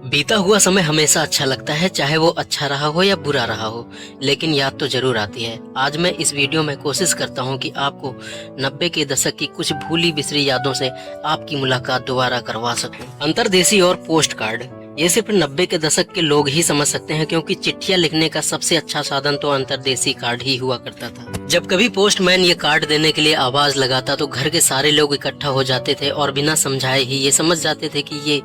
बीता हुआ समय हमेशा अच्छा लगता है, चाहे वो अच्छा रहा हो या बुरा रहा हो, लेकिन याद तो जरूर आती है। आज मैं इस वीडियो में कोशिश करता हूँ कि आपको 90 के दशक की कुछ भूली बिसरी यादों से आपकी मुलाकात दोबारा करवा सकूं। अंतर्देशी और पोस्ट कार्ड, ये सिर्फ 90 के दशक के लोग ही समझ सकते हैं, क्योंकि चिट्ठियां लिखने का सबसे अच्छा साधन तो अंतर्देशी कार्ड ही हुआ करता था। जब कभी पोस्टमैन ये कार्ड देने के लिए आवाज लगाता तो घर के सारे लोग इकट्ठा हो जाते थे और बिना समझाए ही ये समझ जाते थे कि ये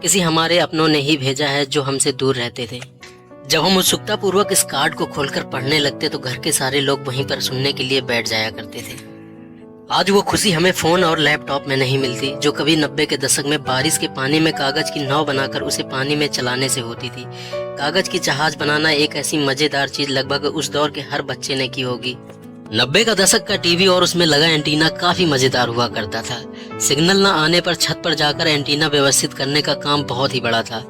किसी हमारे अपनों ने ही भेजा है जो हमसे दूर रहते थे। जब हम उत्सुकता पूर्वक इस कार्ड को खोलकर पढ़ने लगते तो घर के सारे लोग वहीं पर सुनने के लिए बैठ जाया करते थे। आज वो खुशी हमें फोन और लैपटॉप में नहीं मिलती, जो कभी 90 के दशक में बारिश के पानी में कागज की नाव बनाकर उसे पानी में चलाने से होती थी। कागज की जहाज बनाना एक ऐसी मजेदार चीज लगभग उस दौर के हर बच्चे ने की होगी। 90 का दशक का टीवी और उसमें लगा एंटीना काफी मजेदार हुआ करता था। सिग्नल न आने पर छत पर जाकर एंटीना व्यवस्थित करने का काम बहुत ही बड़ा था।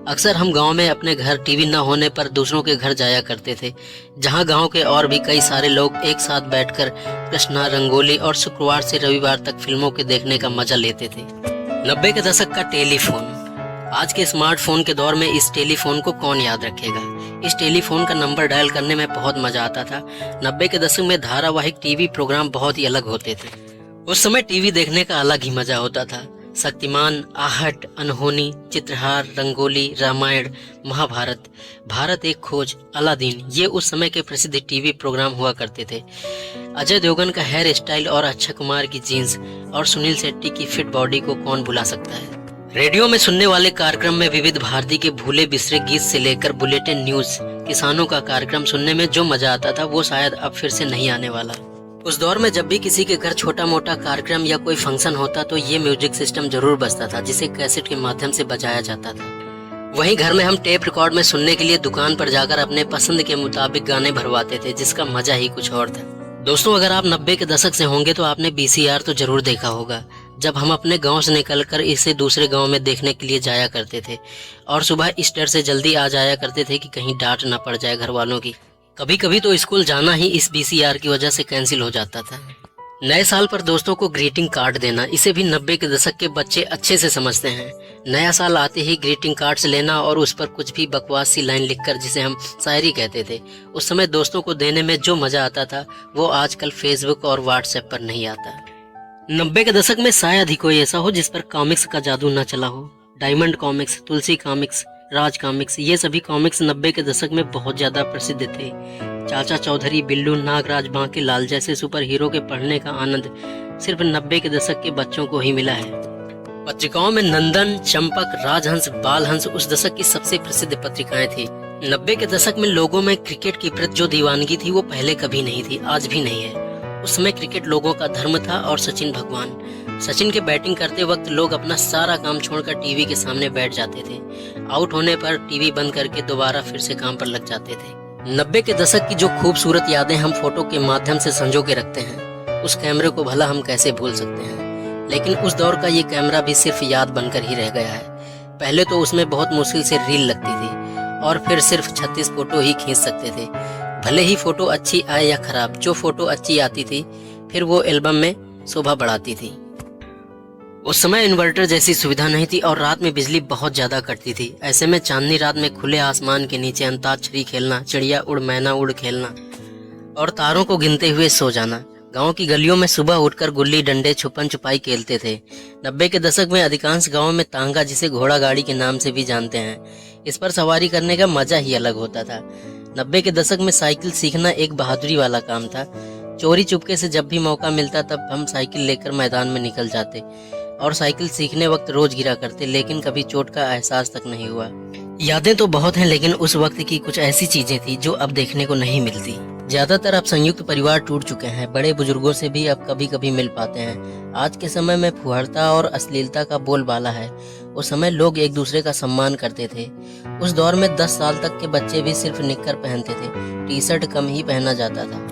अक्सर हम गांव में अपने घर टीवी न होने पर दूसरों के घर जाया करते थे, जहां गांव के और भी कई सारे लोग एक साथ बैठकर कृष्णा, रंगोली और शुक्रवार से रविवार तक फिल्मों के देखने का मजा लेते थे। 90 के दशक का टेलीफोन, आज के स्मार्टफोन के दौर में इस टेलीफोन को कौन याद रखेगा। इस टेलीफोन का नंबर डायल करने में बहुत मजा आता था। 90 के दशक में धारावाहिक टीवी प्रोग्राम बहुत ही अलग होते थे। उस समय टीवी देखने का अलग ही मजा होता था। शक्तिमान, आहट, अनहोनी, चित्रहार, रंगोली, रामायण, महाभारत, भारत एक खोज, अलादीन, ये उस समय के प्रसिद्ध टीवी प्रोग्राम हुआ करते थे। अजय देवगन का हेयर स्टाइल और अक्षय कुमार की जीन्स और सुनील शेट्टी की फिट बॉडी को कौन भुला सकता है। रेडियो में सुनने वाले कार्यक्रम में विविध भारती के भूले बिसरे गीत से लेकर बुलेटिन न्यूज, किसानों का कार्यक्रम सुनने में जो मजा आता था वो शायद अब फिर से नहीं आने वाला। उस दौर में जब भी किसी के घर छोटा मोटा कार्यक्रम या कोई फंक्शन होता तो ये म्यूजिक सिस्टम जरूर बजता था, जिसे कैसेट के माध्यम से बजाया जाता था। वहीं घर में हम टेप रिकॉर्ड में सुनने के लिए दुकान पर जाकर अपने पसंद के मुताबिक गाने भरवाते थे, जिसका मजा ही कुछ और था। दोस्तों, अगर आप 90 के दशक से होंगे तो आपने VCR तो जरूर देखा होगा, जब हम अपने गांव से निकलकर इसे दूसरे गांव में देखने के लिए जाया करते थे और सुबह इस डर से जल्दी आ जाया करते थे कि कहीं डांट न पड़ जाए घर वालों की। कभी कभी तो स्कूल जाना ही इस VCR की वजह से कैंसिल हो जाता था। नए साल पर दोस्तों को ग्रीटिंग कार्ड देना, इसे भी 90 के दशक के बच्चे अच्छे से समझते हैं। नया साल आते ही ग्रीटिंग कार्ड्स लेना और उस पर कुछ भी बकवास सी लाइन लिखकर, जिसे हम शायरी कहते थे, उस समय दोस्तों को देने में जो मजा आता था वो आजकल फेसबुक और व्हाट्सएप पर नहीं आता। 90 के दशक में शायद ही कोई ऐसा हो जिस पर कॉमिक्स का जादू न चला हो। डायमंड कॉमिक्स, तुलसी कॉमिक्स, राज कॉमिक्स, ये सभी कॉमिक्स 90 के दशक में बहुत ज्यादा प्रसिद्ध थे। चाचा चौधरी, बिल्लू, नागराज, बांके लाल जैसे सुपर हीरो के पढ़ने का आनंद सिर्फ 90 के दशक के बच्चों को ही मिला है। पत्रिकाओं में नंदन, चंपक, राजहंस, बालहंस उस दशक की सबसे प्रसिद्ध पत्रिकाएं थी। 90 के दशक में लोगों में क्रिकेट की प्रति जो दीवानगी थी वो पहले कभी नहीं थी, आज भी नहीं है। उस समय क्रिकेट लोगों का धर्म था और सचिन भगवान। सचिन के बैटिंग करते वक्त लोग अपना सारा काम छोड़कर टीवी के सामने बैठ जाते थे। आउट होने पर टीवी बंद करके दोबारा फिर से काम पर लग जाते थे। 90 के दशक की जो खूबसूरत यादें हम फोटो के माध्यम से संजो के रखते हैं, उस कैमरे को भला हम कैसे भूल सकते हैं। लेकिन उस दौर का ये कैमरा भी सिर्फ याद बनकर ही रह गया है। पहले तो उसमें बहुत मुश्किल से रील लगती थी और फिर सिर्फ 36 फोटो ही खींच सकते थे। भले ही फोटो अच्छी आए या खराब, जो फोटो अच्छी आती थी फिर वो एल्बम में शोभा बढ़ाती थी। उस समय इन्वर्टर जैसी सुविधा नहीं थी और रात में बिजली बहुत ज्यादा कटती थी। ऐसे में चांदनी रात में खुले आसमान के नीचे अंताक्षरी खेलना, चिड़िया उड़ मैना उड़ खेलना और तारों को गिनते हुए सो जाना। गांव की गलियों में सुबह उठकर गुल्ली डंडे, छुपन छुपाई खेलते थे। 90 के दशक में अधिकांश गांवों में तांगा, जिसे घोड़ा गाड़ी के नाम से भी जानते हैं, इस पर सवारी करने का मजा ही अलग होता था। 90 के दशक में साइकिल सीखना एक बहादुरी वाला काम था। चोरी चुपके से जब भी मौका मिलता तब हम साइकिल लेकर मैदान में निकल जाते और साइकिल सीखने वक्त रोज गिरा करते, लेकिन कभी चोट का एहसास तक नहीं हुआ। यादें तो बहुत हैं, लेकिन उस वक्त की कुछ ऐसी चीजें थी जो अब देखने को नहीं मिलती। ज्यादातर अब संयुक्त परिवार टूट चुके हैं, बड़े बुजुर्गों से भी अब कभी कभी मिल पाते हैं। आज के समय में फुहड़ता और अश्लीलता का बोलबाला है। उस समय लोग एक दूसरे का सम्मान करते थे। उस दौर में 10 साल तक के बच्चे भी सिर्फ निक्कर पहनते थे, टी शर्ट कम ही पहना जाता था।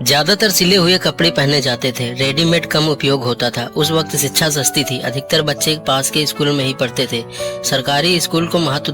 ज्यादातर सिले हुए कपड़े पहने जाते थे, रेडीमेड कम उपयोग होता था। उस वक्त शिक्षा सस्ती थी, अधिकतर बच्चे पास के स्कूल में ही पढ़ते थे। सरकारी स्कूल को महत्व